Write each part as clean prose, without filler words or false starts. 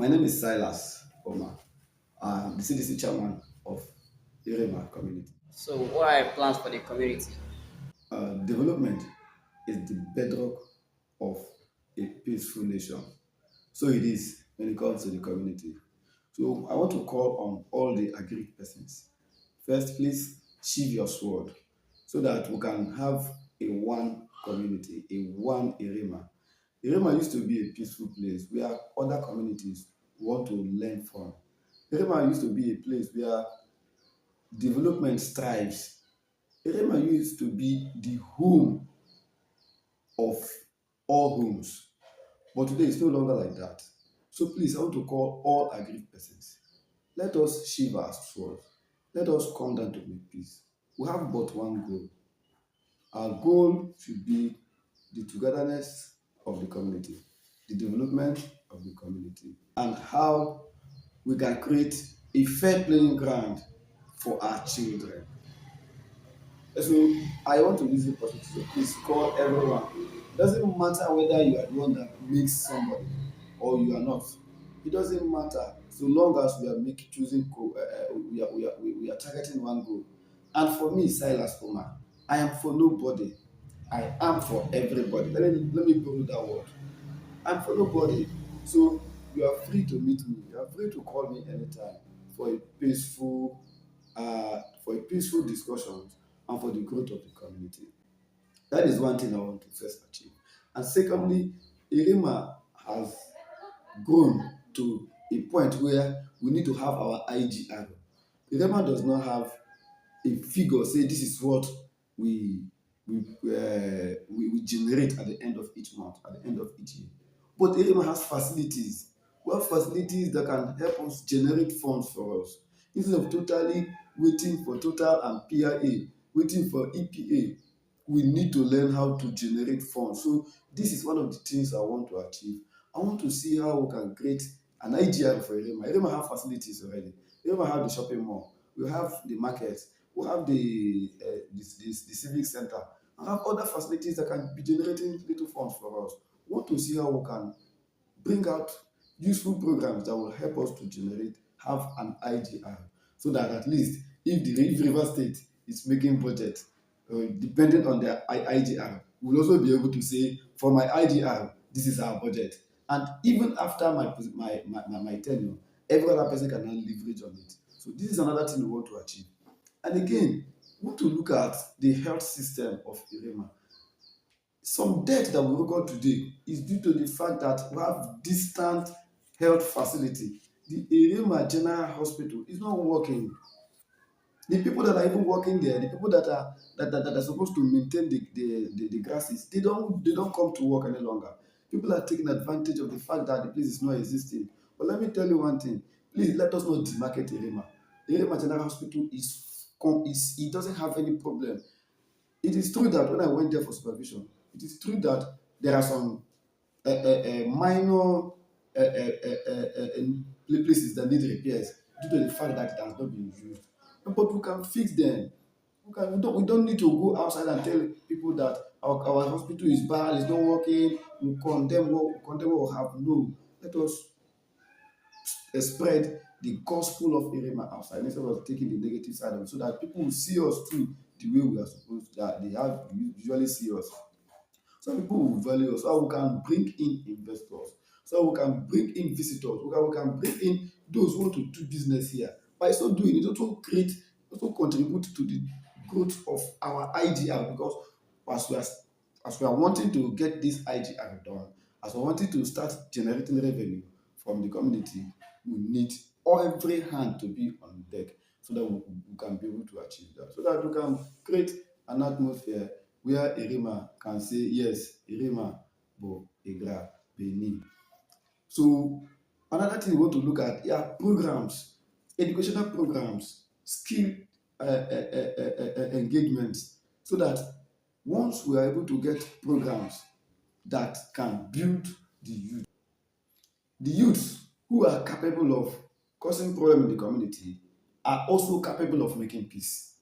My name is Silas Omar. I'm the CDC chairman of Erema community. So, what are your plans for the community? Development is the bedrock of a peaceful nation. So it is when it comes to the community. So I want to call on all the agreed persons. First, please sheathe your sword so that we can have a one community, a one Erema. Erema used to be a peaceful place where other communities want to learn from. Erema used to be a place where development strives. Erema used to be the home of all homes, but today it's no longer like that. So please, I want to call all aggrieved persons. Let us sheathe our swords. Let us come down to make peace. We have but one goal. Our goal should be the togetherness of the community, the development of the community, and how we can create a fair playing ground for our children. So I want to use the opportunity to please call everyone. It doesn't matter whether you are the one that makes somebody or you are not. It doesn't matter so long as we are choosing we are targeting one goal. And for me, Silas Omar, I am for nobody. I am for everybody. Let me borrow that word. I'm for nobody. So you are free to meet me. You are free to call me anytime for a peaceful discussion and for the growth of the community. That is one thing I want to first achieve. And secondly, Irima has grown to a point where we need to have our IGR. Irima does not have a figure say this is what we we generate at the end of each month, at the end of each year. But Erema has facilities. We have facilities that can help us generate funds for us. Instead of totally waiting for Total and PIA, waiting for EPA, we need to learn how to generate funds. So this is one of the things I want to achieve. I want to see how we can create an IGR for Erema. Erema have facilities already. Erema have the shopping mall. We have the market. We have the civic center. And have other facilities that can be generating little funds for us. We want to see how we can bring out useful programs that will help us to have an IGR, so that at least if River State is making budget, depending on their IGR, we'll also be able to say, for my IGR, this is our budget. And even after my tenure, every other person can now leverage on it. So this is another thing we want to achieve. And again, we want to look at the health system of Irema. Some debt that we record today is due to the fact that we have distant health facility. The Erema General Hospital is not working. The people that are even working there, the people that are supposed to maintain the grasses, they don't come to work any longer. People are taking advantage of the fact that the place is not existing. But let me tell you one thing. Please let us not demarket Erema. Erema General Hospital is it doesn't have any problem. It is true that when I went there for supervision, it is true that there are some minor places that need repairs due to the fact that it has not been used. But we can fix them. We don't need to go outside and tell people that our hospital is bad, it's not working, we condemn what we have. No, let us spread the gospel of Erema outside instead of taking the negative side of it, so that people will see us through the way we are supposed to, that they have usually see us. So people will value us. So we can bring in investors. So we can bring in visitors. We can bring in those who want to do business here. By so doing, it also contribute to the growth of our IGR, because as we are as we are wanting to get this IGR done, as we're wanting to start generating revenue from the community, we need every hand to be on deck so that we can be able to achieve that. So that we can create an atmosphere where Erema can say, yes, Erema, Bo, Egra, Beni. So another thing we want to look at, yeah, programs, educational programs, skill engagements, so that once we are able to get programs that can build the youths who are capable of causing problem in the community are also capable of making peace.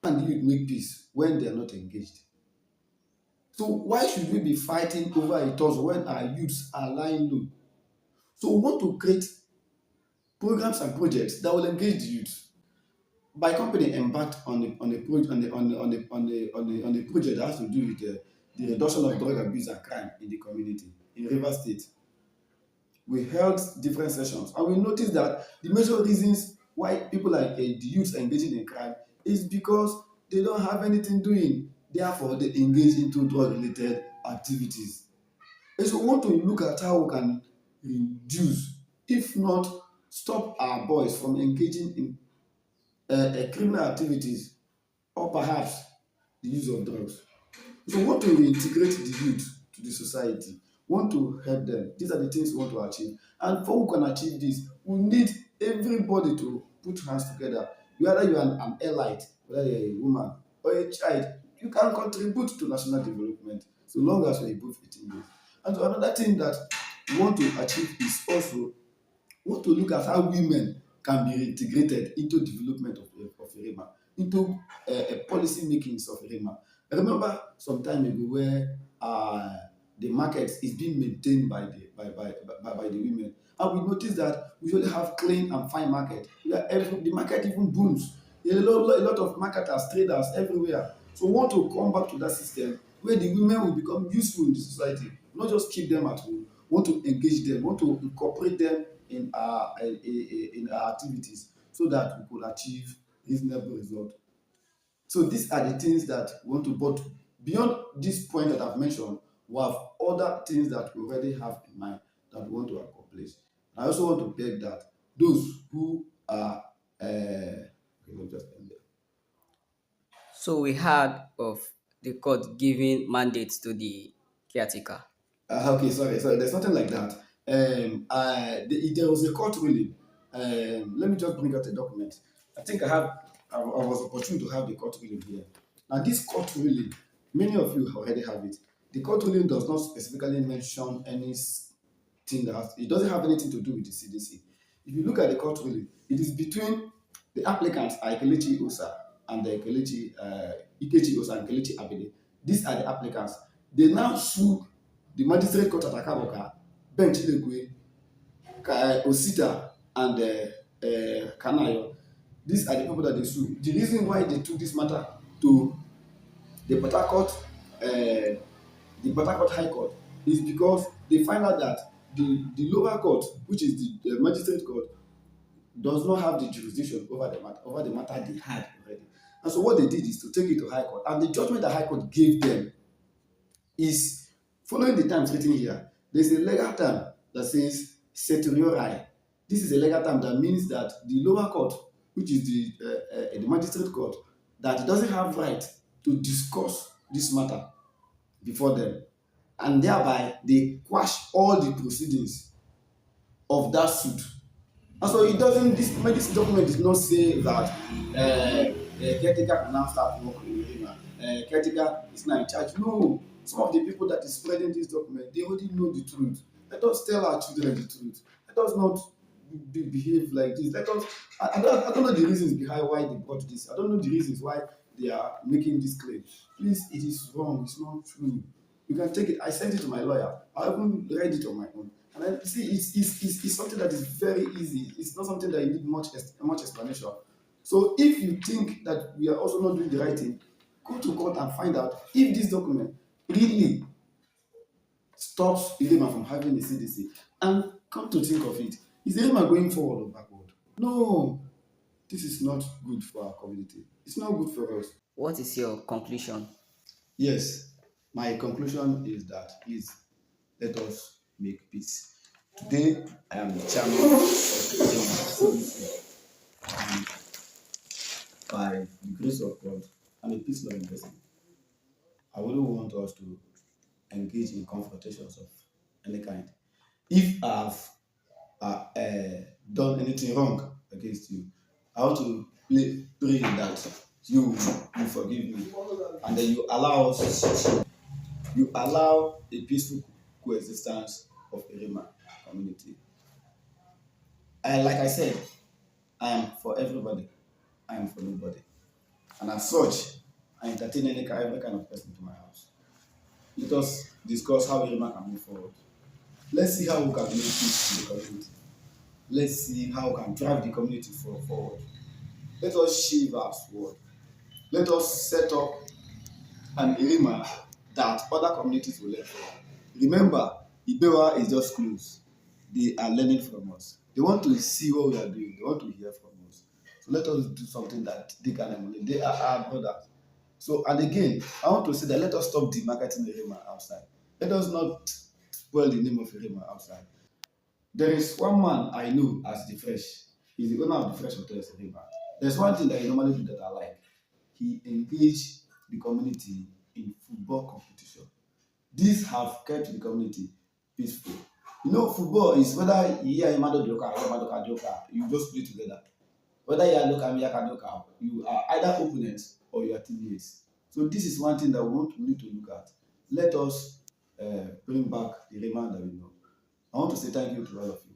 And the youth make peace when they are not engaged. So why should we be fighting over a toss when our youths are lying low? So we want to create programs and projects that will engage the youth. My company embarked on a project that has to do with the reduction of drug abuse and crime in the community in Rivers State. We held different sessions and we noticed that the major reasons why people like the youths engaging in crime is because they don't have anything doing. Therefore, they engage into drug-related activities. And so we want to look at how we can reduce, if not stop our boys from engaging in criminal activities or perhaps the use of drugs. So we want to reintegrate the youth to the society, we want to help them. These are the things we want to achieve. And before we can achieve this, we need everybody to put hands together. Whether you are an elite, whether you're a woman or a child, you can contribute to national development so long as you're above 18 years. And so another thing that we want to achieve is also we want to look at how women can be integrated into development of Erema, into policy makings of Erema. I remember some time ago where the market is being maintained by the women. And we noticed that we only have clean and fine market. The market even booms. There are a lot of marketers, traders everywhere. So we want to come back to that system where the women will become useful in the society, not just keep them at home. We want to engage them, we want to incorporate them in our activities so that we could achieve reasonable result. So these are the things that we want to, but beyond this point that I've mentioned, we have other things that we already have in mind that we want to accomplish. I also want to beg that those who are okay, let me just end there. So we heard of the court giving mandates to the caretaker. Okay, sorry. There's nothing like that. There was a court ruling. Let me just bring out a document. I think I was opportune to have the court ruling here. Now, this court ruling, many of you already have it. The court ruling does not specifically mention anything it doesn't have anything to do with the CDC. If you look at the court ruling, it is between the applicants, Ikelechi Osa and the Ikechi Osa and Kelechi Abede. These are the applicants. They now sue the magistrate court at Akaboka, Ben Chidekwe, Osita, and Kanayo. These are the people that they sue. The reason why they took this matter to the Port Harcourt, High Court, is because they find out that the lower court, which is the magistrate court, does not have the jurisdiction over the matter they had already. And so what they did is to take it to High Court, and the judgment the High Court gave them is following the terms written here. There's a legal term that says certiorari. This is a legal term that means that the lower court, which is the magistrate court, that it doesn't have right to discuss this matter before them, and thereby they quash all the proceedings of that suit. And so it doesn't. This document does not say that caretaker can now start working with him. Caretaker is now in charge. No, some of the people that is spreading this document, they already know the truth. Let us tell our children the truth. Let us not behave like this. Let us. I don't know the reasons behind why they brought this. I don't know the reasons why they are making this claim. Please, it is wrong. It's not true. You can take it. I sent it to my lawyer. I even read it on my own. And I see it's something that is very easy. It's not something that you need much explanation. So if you think that we are also not doing the right thing, go to court and find out if this document really stops Erema from having a CDC. And come to think of it, is Erema going forward or backward? No, this is not good for our community. It's not good for us. What is your conclusion? Yes, my conclusion is that please let us make peace. Today, I am the chairman of the CDC, and by the grace of God, I'm a peace loving person. I wouldn't want us to engage in confrontations of any kind. If I've done anything wrong against you, I want to pray that you forgive me, and then you allow a peaceful coexistence of Erema community. And like I said, I am for everybody. I am for nobody. And as such, I entertain every kind of person to my house. Let us discuss how Erema can move forward. Let's see how we can make peace in the community. Let's see how we can drive the community forward. Let us shift our sword. Let us set up an Erema that other communities will learn from. Remember, Ibewa is just close. They are learning from us. They want to see what we are doing. They want to hear from us. So let us do something that they can emulate. They are our brothers. So, and again, I want to say that let us stop demarketing Erema outside. Let us not spoil the name of Erema outside. There is one man I know as the Fresh. He's the owner of the Fresh Hotel Erema. There's one thing that he normally do that I like. He engaged the community in football competition. These have kept the community peaceful. You know, football is whether you are Imado Joka or Madoka Joka, you just play together. Whether you are Loka Miyaka Doka, you are either opponents or you are teammates. So this is one thing that we need to look at. Let us bring back the Rema that we know. I want to say thank you to all of you.